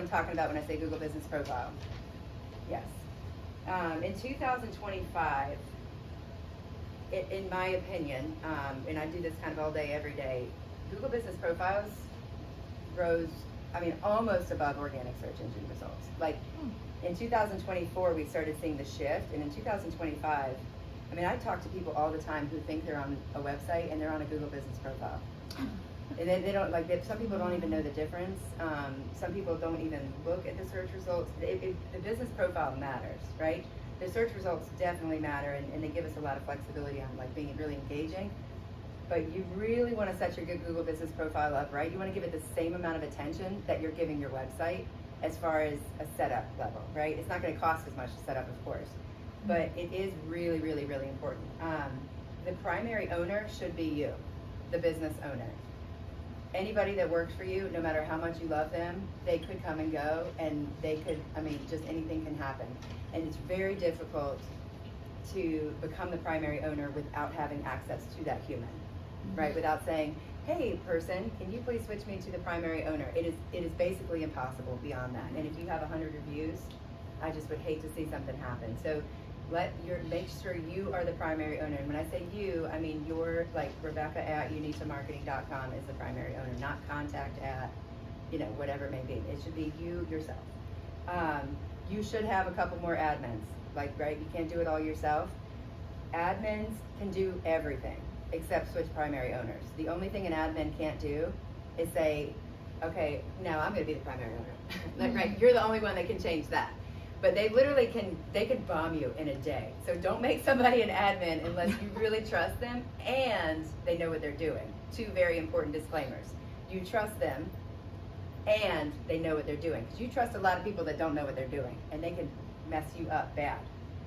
I'm talking about when I say Google Business Profile. Yes. In 2025, in my opinion, and I do this kind of all day, every day, Google Business Profiles rose, almost above organic search engine results. Like in 2024, we started seeing the shift, and in 2025, I talk to people all the time who think they're on a website and they're on a Google Business Profile. And they don't, some people don't even know the difference. Some people don't even look at the search results. The business profile matters, right? The search results definitely matter, and they give us a lot of flexibility on being really engaging. But you really want to set your good Google Business Profile up, right? You want to give it the same amount of attention that you're giving your website as far as a setup level, right? It's not going to cost as much to set up, of course, but it is really, really, really important. The primary owner should be you, the business owner. Anybody that works for you, no matter how much you love them, they could come and go, and they could, just anything can happen. And it's very difficult to become the primary owner without having access to that human, right? Without saying, hey person, can you please switch me to the primary owner? It is basically impossible beyond that. And if you have 100 reviews, I just would hate to see something happen. So make sure you are the primary owner. And when I say you, I mean you're like Rebecca at unitamarketing.com is the primary owner, not contact at, whatever it may be. It should be you yourself. You should have a couple more admins, right? You can't do it all yourself. Admins can do everything except switch primary owners. The only thing an admin can't do is say, okay, now I'm going to be the primary owner. Right? You're the only one that can change that. But they literally could bomb you in a day. So don't make somebody an admin unless you really trust them and they know what they're doing. Two very important disclaimers. You trust them and they know what they're doing. Because you trust a lot of people that don't know what they're doing, and they can mess you up bad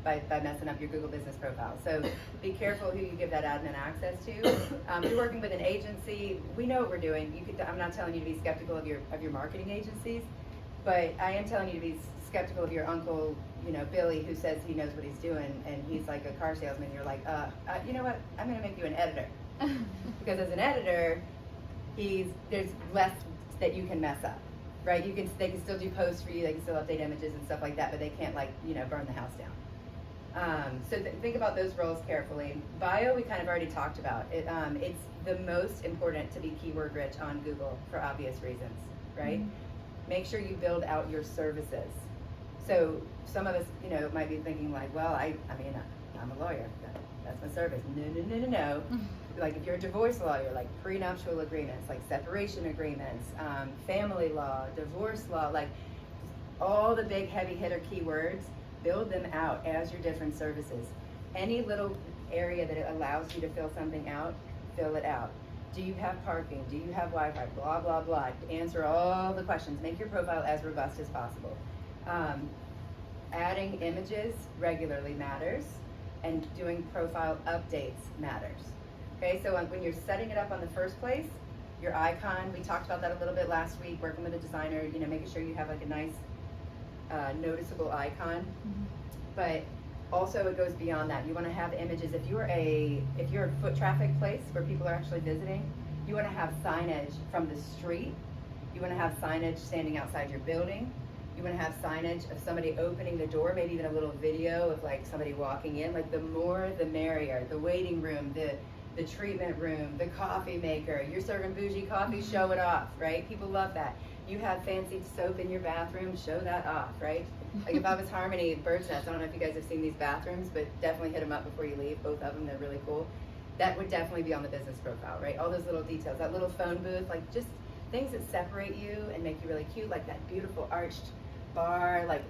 by messing up your Google Business Profile. So be careful who you give that admin access to. If you're working with an agency, we know what we're doing. I'm not telling you to be skeptical of your marketing agencies, but I am telling you to be skeptical of your uncle, Billy, who says he knows what he's doing, and he's like a car salesman. You're like, you know what? I'm going to make you an editor, because as an editor, there's less that you can mess up, right? They can still do posts for you, they can still update images and stuff like that, but they can't burn the house down. So think about those roles carefully. Bio, we kind of already talked about. It's the most important to be keyword rich on Google for obvious reasons, right? Mm-hmm. Make sure you build out your services. So some of us, might be thinking like, well, I'm a lawyer. That's my service. No. Like if you're a divorce lawyer, like prenuptial agreements, like separation agreements, family law, divorce law, like all the big heavy hitter keywords, build them out as your different services. Any little area that it allows you to fill something out, fill it out. Do you have parking? Do you have Wi-Fi? Blah, blah, blah. Answer all the questions. Make your profile as robust as possible. Adding images regularly matters, and doing profile updates matters. Okay, so when you're setting it up on the first place, your icon, we talked about that a little bit last week, working with a designer, making sure you have like a nice noticeable icon. Mm-hmm. But also it goes beyond that. You want to have images. If you're a foot traffic place where people are actually visiting, you want to have signage from the street. You want to have signage standing outside your building. You want to have signage of somebody opening the door, maybe even a little video of like somebody walking in. Like the more the merrier. The waiting room, the treatment room, the coffee maker. You're serving bougie coffee, show it off, right? People love that. You have fancy soap in your bathroom, show that off, right? Like if I was Harmony Bird's Nest, I don't know if you guys have seen these bathrooms, but definitely hit them up before you leave, both of them, they're really cool. That would definitely be on the business profile, right? All those little details, that little phone booth, like just things that separate you and make you really cute, like that beautiful arched bar, like,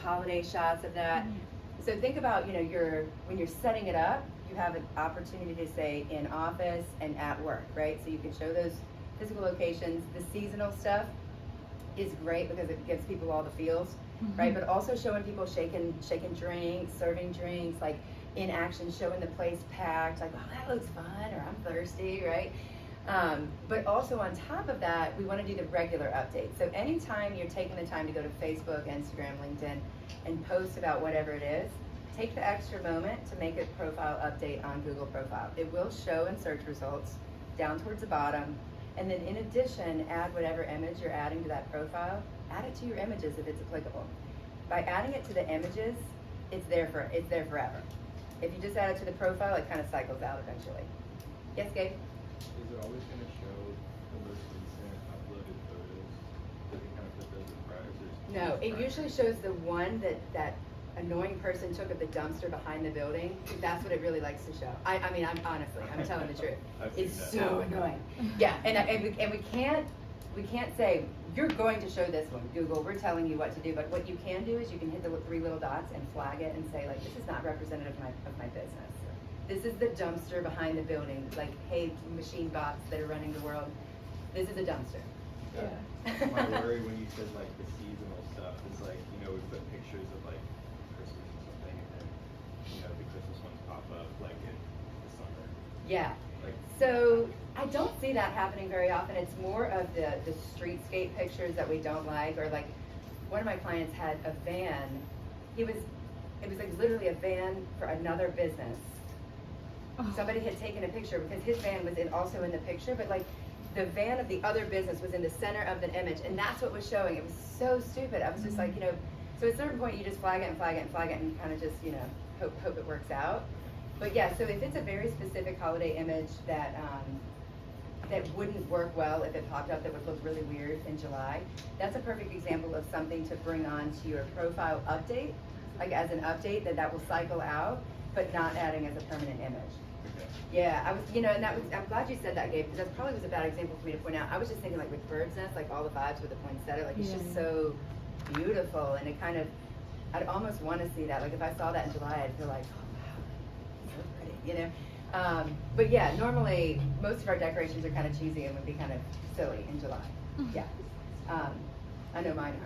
holiday shots of that. Mm-hmm. So think about, when you're setting it up, you have an opportunity to say in office and at work, right? So you can show those physical locations. The seasonal stuff is great because it gives people all the feels, mm-hmm. right? But also showing people shaking drinks, serving drinks, like in action, showing the place packed, like, oh, that looks fun, or I'm thirsty, right? But also on top of that, we want to do the regular updates. So anytime you're taking the time to go to Facebook, Instagram, LinkedIn, and post about whatever it is, take the extra moment to make a profile update on Google Profile. It will show in search results down towards the bottom. And then in addition, add whatever image you're adding to that profile add it to your images if it's applicable. By adding it to the images, it's there forever. If you just add it to the profile, it kind of cycles out eventually. Yes, Gabe? Is it always going to show the most recent uploaded photos? Does it kind of put those as priors? No, it usually shows the one that annoying person took at the dumpster behind the building. That's what it really likes to show. I mean, I'm telling the truth. It's so annoying. Yeah, and we can't say you're going to show this one, Google. We're telling you what to do, but what you can do is you can hit the 3 little dots and flag it and say like, this is not representative of my business. This is the dumpster behind the building. Like, hey, machine bots that are running the world. This is a dumpster. Yeah. My worry when you said like the seasonal stuff is like, you know, we put pictures of like Christmas or something, and then you know the Christmas ones pop up like in the summer. Yeah. Like, so I don't see that happening very often. It's more of the streetscape pictures that we don't like, or like one of my clients had a van. It was like literally a van for another business. Somebody had taken a picture because his van was also in the picture, but like the van of the other business was in the center of the image, and that's what was showing. It was so stupid. I was just like, you know, so at a certain point you just flag it and flag it and flag it and kind of just, you know, hope it works out. But yeah, so if it's a very specific holiday image that that wouldn't work well if it popped up, that would look really weird in July, that's a perfect example of something to bring on to your profile update, like as an update that will cycle out, but not adding as a permanent image. Yeah, I was, you know, and I'm glad you said that, Gabe, because that probably was a bad example for me to point out. I was just thinking like with Bird's Nest, like all the vibes with the poinsettia, like it's just so beautiful, and it kind of, I'd almost want to see that. Like if I saw that in July, I'd feel like, oh wow, so pretty, you know. But yeah, normally most of our decorations are kind of cheesy and would be kind of silly in July. Yeah, I know mine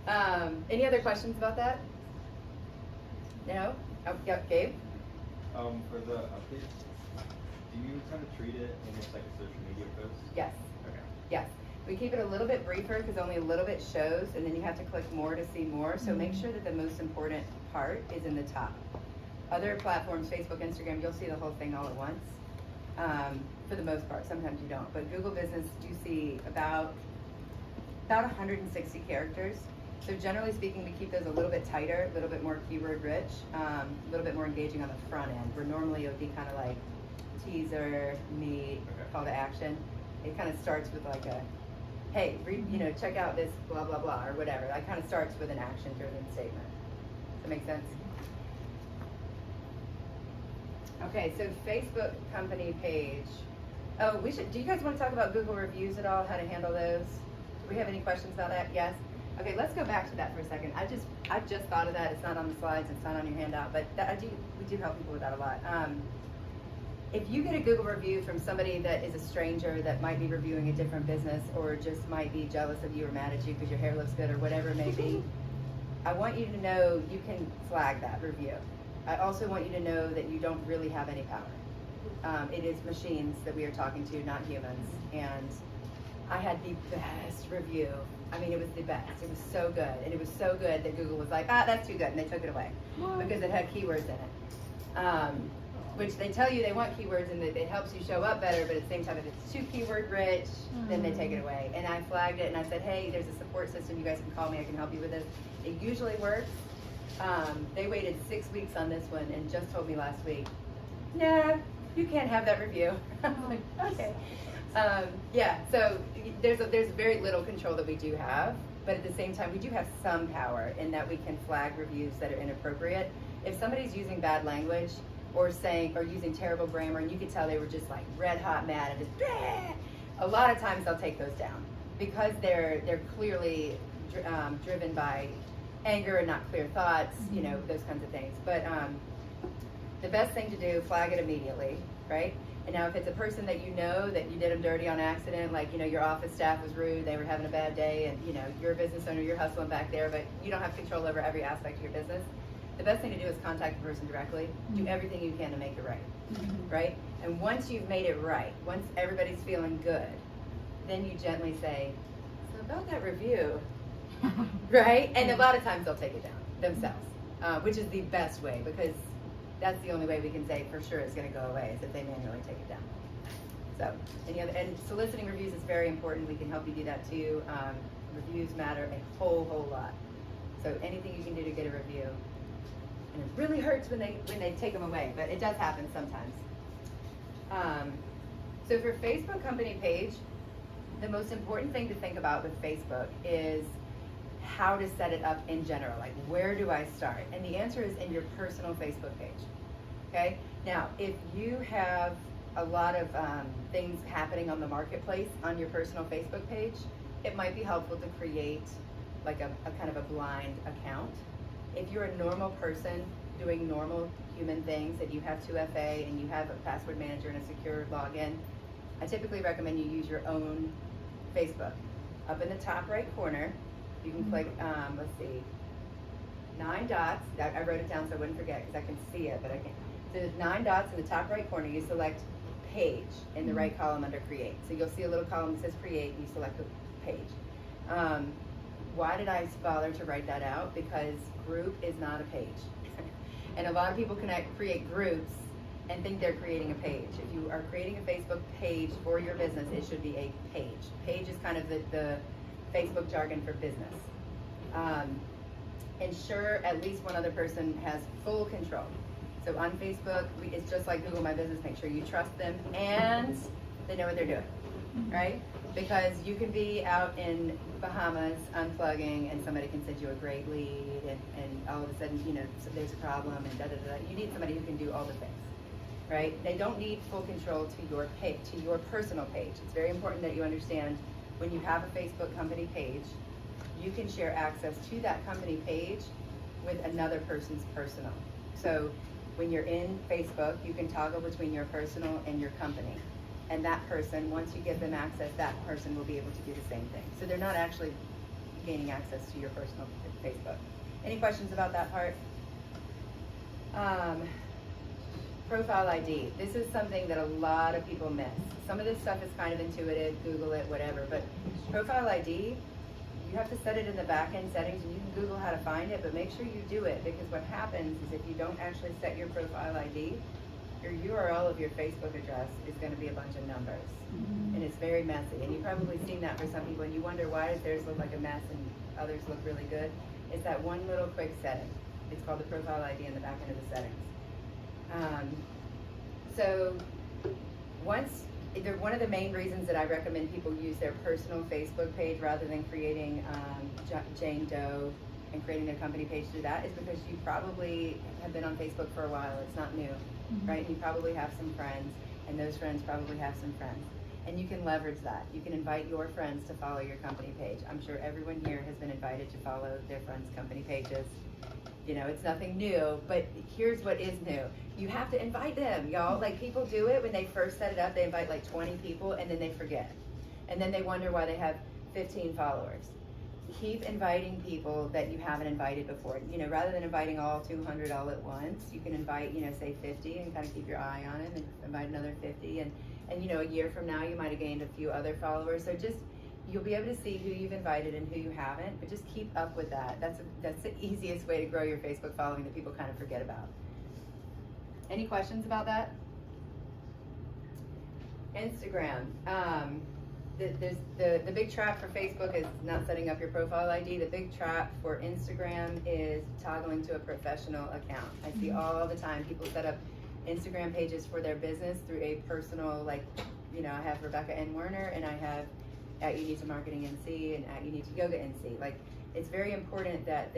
are. Any other questions about that? No? Oh, yep, Gabe? For the updates, do you kind of treat it almost like a social media post? Yes. Okay. Yes. We keep it a little bit briefer because only a little bit shows, and then you have to click more to see more. So make sure that the most important part is in the top. Other platforms, Facebook, Instagram, you'll see the whole thing all at once. For the most part, sometimes you don't. But Google Business, you see about 160 characters. So generally speaking, we keep those a little bit tighter, a little bit more keyword rich, a little bit more engaging on the front end, where normally it would be kind of like teaser, meet, call to action. It kind of starts with like a, hey, you know, check out this blah, blah, blah, or whatever. It kind of starts with an action-driven statement. Does that make sense? Okay, so Facebook company page. Oh, do you guys want to talk about Google reviews at all, how to handle those? Do we have any questions about that? Yes? Okay, let's go back to that for a second. I just thought of that. It's not on the slides. It's not on your handout, but we do help people with that a lot. If you get a Google review from somebody that is a stranger that might be reviewing a different business or just might be jealous of you or mad at you because your hair looks good or whatever it may be, I want you to know you can flag that review. I also want you to know that you don't really have any power. It is machines that we are talking to, not humans. And I had the best review. I mean, it was the best. It was so good. And it was so good that Google was like, that's too good. And they took it away because it had keywords in it. Which they tell you they want keywords and that it helps you show up better, but at the same time, if it's too keyword rich, then they take it away. And I flagged it and I said, hey, there's a support system. You guys can call me. I can help you with this. It usually works. They waited 6 weeks on this one and just told me last week, nah, you can't have that review. I was like, okay. Yeah, so there's very little control that we do have, but at the same time, we do have some power in that we can flag reviews that are inappropriate. If somebody's using bad language or using terrible grammar, and you could tell they were just like red hot mad and just, bleh, a lot of times they'll take those down because they're clearly driven by anger and not clear thoughts, you know, those kinds of things. But the best thing to do, flag it immediately, right? And now if it's a person that you know that you did them dirty on accident, like, you know, your office staff was rude, they were having a bad day, and, you know, you're a business owner, you're hustling back there, but you don't have control over every aspect of your business, the best thing to do is contact the person directly. Do everything you can to make it right, right? And once you've made it right, once everybody's feeling good, then you gently say, so about that review, right? And a lot of times they'll take it down themselves, which is the best way, because that's the only way we can say for sure it's going to go away is if they manually take it down. So, and soliciting reviews is very important. We can help you do that too. Reviews matter a whole lot. So anything you can do to get a review. And it really hurts when they take them away, but it does happen sometimes. So for Facebook company page, the most important thing to think about with Facebook is how to set it up in general. Like, where do I start? And the answer is in your personal Facebook page. Okay? Now, if you have a lot of things happening on the marketplace on your personal Facebook page, it might be helpful to create like a kind of a blind account. If you're a normal person doing normal human things, and you have 2FA and you have a password manager and a secure login, I typically recommend you use your own Facebook. Up in the top right corner, you can click, let's see, 9 dots. I wrote it down so I wouldn't forget because I can see it, but I can't. So there's 9 dots in the top right corner. You select page in the right column under create. So you'll see a little column that says create, and you select the page. Why did I bother to write that out? Because group is not a page. And a lot of people create groups and think they're creating a page. If you are creating a Facebook page for your business, it should be a page. Page is kind of the Facebook jargon for business. Ensure at least one other person has full control. So on Facebook, it's just like Google My Business. Make sure you trust them and they know what they're doing, right? Because you can be out in Bahamas unplugging and somebody can send you a great lead and all of a sudden, you know, so there's a problem and da-da-da. You need somebody who can do all the things, right? They don't need full control to your page, to your personal page. It's very important that you understand when you have a Facebook company page, you can share access to that company page with another person's personal. So when you're in Facebook, you can toggle between your personal and your company. And that person, once you give them access, that person will be able to do the same thing. So they're not actually gaining access to your personal Facebook. Any questions about that part? Profile ID. This is something that a lot of people miss. Some of this stuff is kind of intuitive, Google it, whatever, but profile ID, you have to set it in the back-end settings, and you can Google how to find it, but make sure you do it, because what happens is if you don't actually set your profile ID, your URL of your Facebook address is going to be a bunch of numbers, and it's very messy. And you've probably seen that for some people, and you wonder why does theirs look like a mess and others look really good. It's that one little quick setting. It's called the profile ID in the back end of the settings. So one of the main reasons that I recommend people use their personal Facebook page rather than creating Jane Doe and creating their company page through that is because you probably have been on Facebook for a while. It's not new, right? You probably have some friends, and those friends probably have some friends. And you can leverage that. You can invite your friends to follow your company page. I'm sure everyone here has been invited to follow their friends' company pages. You know, it's nothing new, but here's what is new. You have to invite them, y'all. Like, people do it when they first set it up, they invite like 20 people and then they forget. And then they wonder why they have 15 followers. Keep inviting people that you haven't invited before. You know, rather than inviting all 200 all at once, you can invite, you know, say 50 and kind of keep your eye on it, and invite another 50. And you know, a year from now, you might have gained a few other followers. So just, you'll be able to see who you've invited and who you haven't, but just keep up with that. That's the easiest way to grow your Facebook following that people kind of forget about. Any questions about that? Instagram. The big trap for Facebook is not setting up your profile ID. The big trap for Instagram is toggling to a professional account. I see all the time people set up Instagram pages for their business through a personal, like, you know, I have Rebecca N. Werner, and I have at You Need to Marketing NC and at You Need to Yoga NC. Like, it's very important that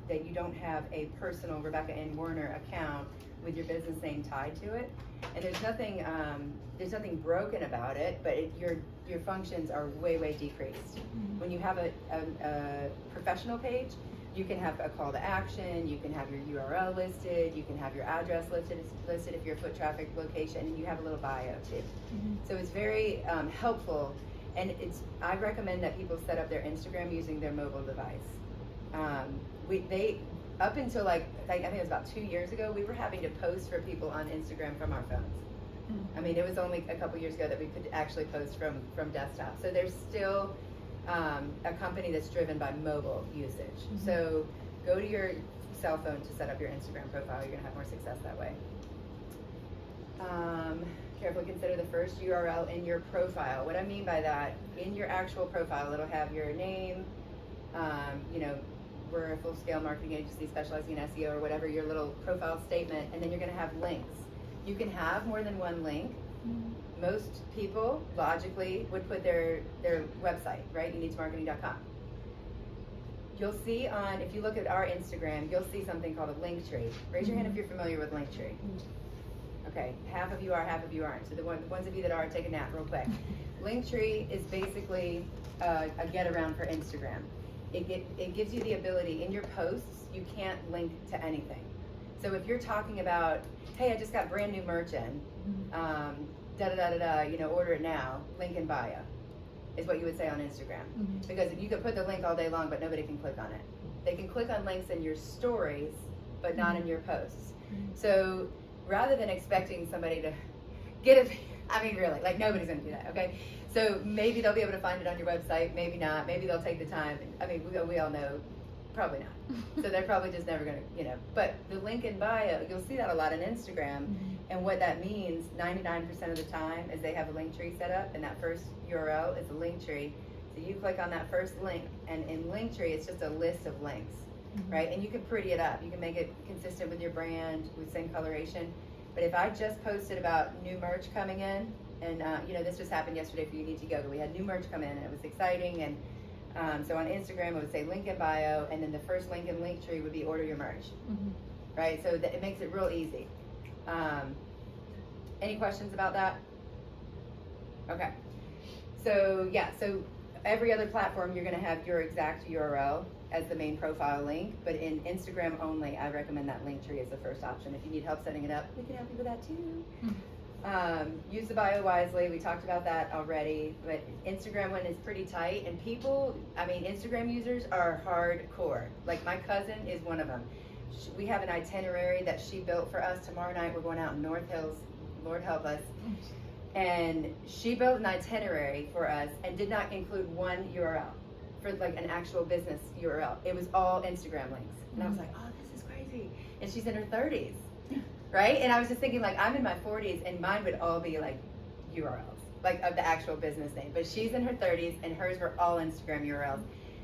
you don't have a personal Rebecca N. Werner account with your business name tied to it. And there's nothing broken about it, but your functions are way decreased. When you have a professional page, you can have a call to action, you can have your URL listed, you can have your address listed if you're a foot traffic location, and you have a little bio too. So it's very helpful, and I recommend that people set up their Instagram using their mobile device. Up until I think it was about 2 years ago, we were having to post for people on Instagram from our phones. I mean, it was only a couple years ago that we could actually post from desktop. So there's still a company that's driven by mobile usage. So go to your cell phone to set up your Instagram profile. You're gonna have more success that way. carefully consider the first URL in your profile. What I mean by that, in your actual profile, it'll have your name, you know, we're a full-scale marketing agency specializing in SEO or whatever, your little profile statement, and then you're gonna have links. You can have more than one link. Most people, logically, would put their website, right? YouNeedToMarketing.com. You'll see if you look at our Instagram, you'll see something called a link tree. Raise your hand if you're familiar with link tree. Okay, half of you are, half of you aren't. So the ones of you that are, take a nap real quick. Linktree is basically a get around for Instagram. It gives you the ability, in your posts, you can't link to anything. So if you're talking about, hey, I just got brand new merch in, you know, order it now, link in bio, is what you would say on Instagram. Because you could put the link all day long, but nobody can click on it. They can click on links in your stories, but not in your posts. So rather than expecting somebody to get it, I mean, really, like nobody's gonna do that, okay? So maybe they'll be able to find it on your website, maybe not, maybe they'll take the time. I mean, we all know, probably not. So they're probably just never gonna, you know, but the link in bio, you'll see that a lot on Instagram. And what that means, 99% of the time, is they have a link tree set up, and that first URL is a link tree. So you click on that first link, and in Linktree, it's just a list of links, right? And you can pretty it up. You can make it consistent with your brand, with same coloration. But if I just posted about new merch coming in, and you know, this just happened yesterday for You Need to Yoga. We had new merch come in, and it was exciting. And so on Instagram, it would say link in bio, and then the first link in Linktree would be order your merch, right? So that it makes it real easy. Any questions about that? Okay. So yeah, so every other platform, you're gonna have your exact URL as the main profile link, but in Instagram only, I recommend that Linktree as the first option. If you need help setting it up, we can help you with that too. Use the bio wisely. We talked about that already, but Instagram one is pretty tight, and people, I mean, Instagram users are hardcore. Like my cousin is one of them. We have an itinerary that she built for us. Tomorrow night we're going out in North Hills, Lord help us. And she built an itinerary for us and did not include one URL for like an actual business URL. It was all Instagram links. And I was like, oh, this is crazy. And she's in her 30s, right? And I was just thinking, like, I'm in my 40s and mine would all be like URLs, like of the actual business name. But she's in her 30s and hers were all Instagram URLs.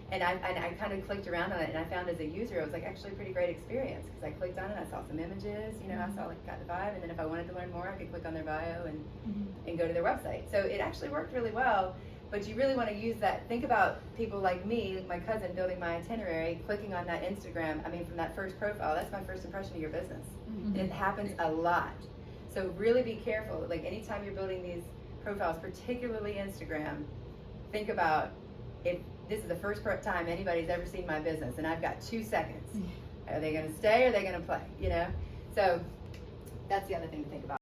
And I kind of clicked around on it, and I found as a user, it was like actually a pretty great experience, because I clicked on it, I saw some images, you know, I saw like got the vibe, and then if I wanted to learn more, I could click on their bio and go to their website. So it actually worked really well, but you really want to use that. Think about people like me, my cousin building my itinerary, clicking on that Instagram, I mean from that first profile, that's my first impression of your business. And it happens a lot. So really be careful, like anytime you're building these profiles, particularly Instagram, think about if this is the first time anybody's ever seen my business and I've got 2 seconds. Are they gonna stay or are they gonna play, you know? So that's the other thing to think about.